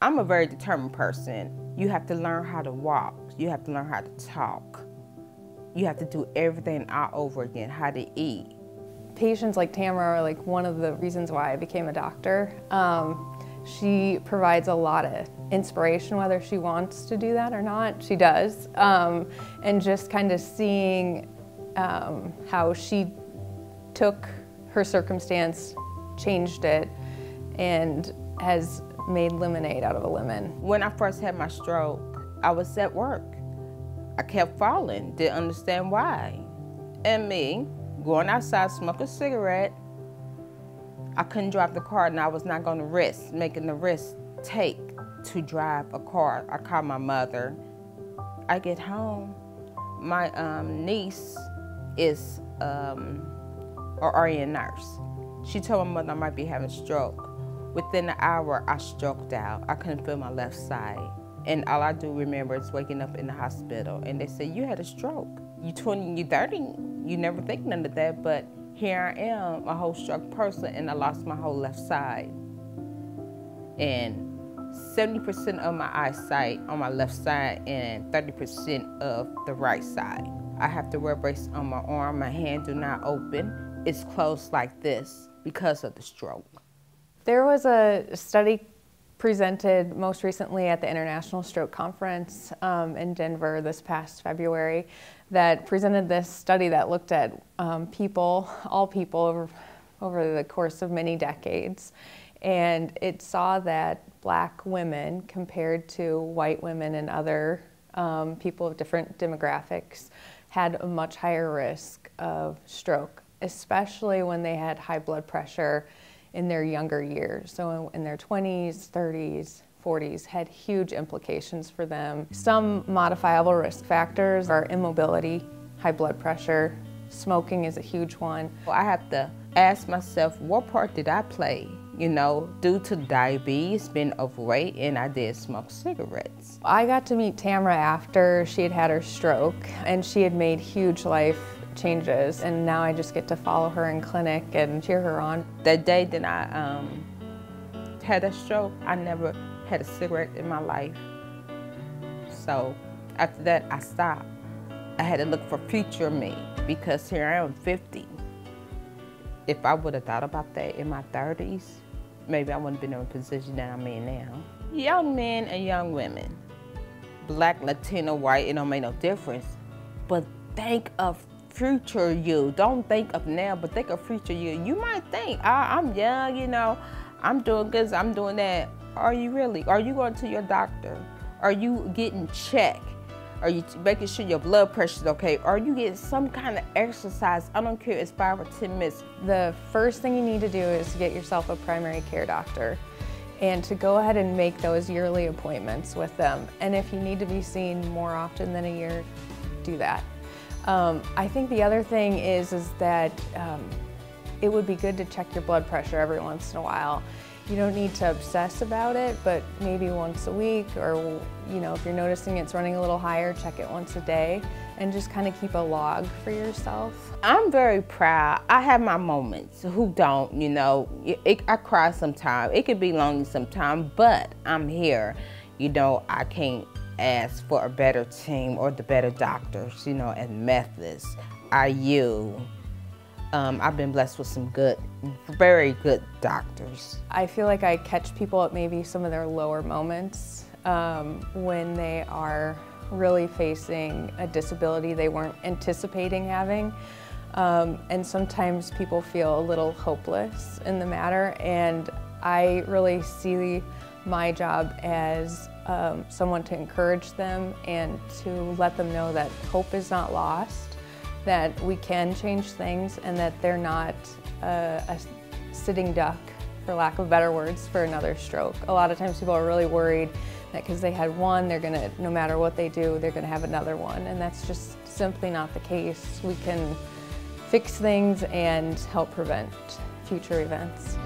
I'm a very determined person. You have to learn how to walk. You have to learn how to talk. You have to do everything all over again, how to eat. Patients like Tamara are like one of the reasons why I became a doctor. She provides a lot of inspiration, whether she wants to do that or not, she does. And just kind of seeing how she took her circumstance, changed it, and has made lemonade out of a lemon. When I first had my stroke, I was at work. I kept falling, didn't understand why. And me, going outside, smoking a cigarette, I couldn't drive the car, and I was not going to risk making the risk take to drive a car. I called my mother. I get home. My niece is an RN nurse. She told my mother I might be having a stroke. Within an hour, I stroked out. I couldn't feel my left side. And all I do remember is waking up in the hospital, and they said, you had a stroke. You 20, you 30, you never think none of that, but here I am, a whole stroke person, and I lost my whole left side. And 70% of my eyesight on my left side and 30% of the right side. I have to wear a brace on my arm. My hand do not open. It's closed like this because of the stroke. There was a study presented most recently at the International Stroke Conference in Denver this past February that presented this study that looked at all people over the course of many decades. And it saw that Black women compared to white women and other people of different demographics had a much higher risk of stroke, especially when they had high blood pressure in their younger years. So in their 20s, 30s, 40s, had huge implications for them. Some modifiable risk factors are immobility, high blood pressure, smoking is a huge one. I have to ask myself, what part did I play? You know, due to diabetes, being overweight, and I did smoke cigarettes. I got to meet Tamara after she had had her stroke, and she had made huge life changes, and now I just get to follow her in clinic and cheer her on. The day that I had a stroke, I never had a cigarette in my life. So after that, I stopped. I had to look for future me, because here I am 50. If I would have thought about that in my 30s, maybe I wouldn't have been in a position that I'm in now. Young men and young women, Black, Latino, white, it don't make no difference. But think of future you. Don't think of now, but think of future you. You might think, I'm young, you know, I'm doing this, I'm doing that. Are you really? Are you going to your doctor? Are you getting checked? Are you making sure your blood pressure is okay? Are you getting some kind of exercise? I don't care if it's 5 or 10 minutes. The first thing you need to do is to get yourself a primary care doctor and to go ahead and make those yearly appointments with them. And if you need to be seen more often than a year, do that. I think the other thing is that it would be good to check your blood pressure every once in a while. You don't need to obsess about it, but maybe once a week, or you know, if you're noticing it's running a little higher, check it once a day and just kind of keep a log for yourself. I'm very proud. I have my moments. Who don't, you know? I cry sometimes. It could be lonely sometimes, but I'm here. You know, I can't ask for a better team or the better doctors, you know, and methods. IU. I've been blessed with some good, very good doctors. I feel like I catch people at maybe some of their lower moments when they are really facing a disability they weren't anticipating having. And sometimes people feel a little hopeless in the matter, and I really see my job as someone to encourage them and to let them know that hope is not lost, that we can change things, and that they're not a sitting duck, for lack of better words, for another stroke. A lot of times people are really worried that because they had one, they're gonna, no matter what they do, they're gonna have another one, and that's just simply not the case. We can fix things and help prevent future events.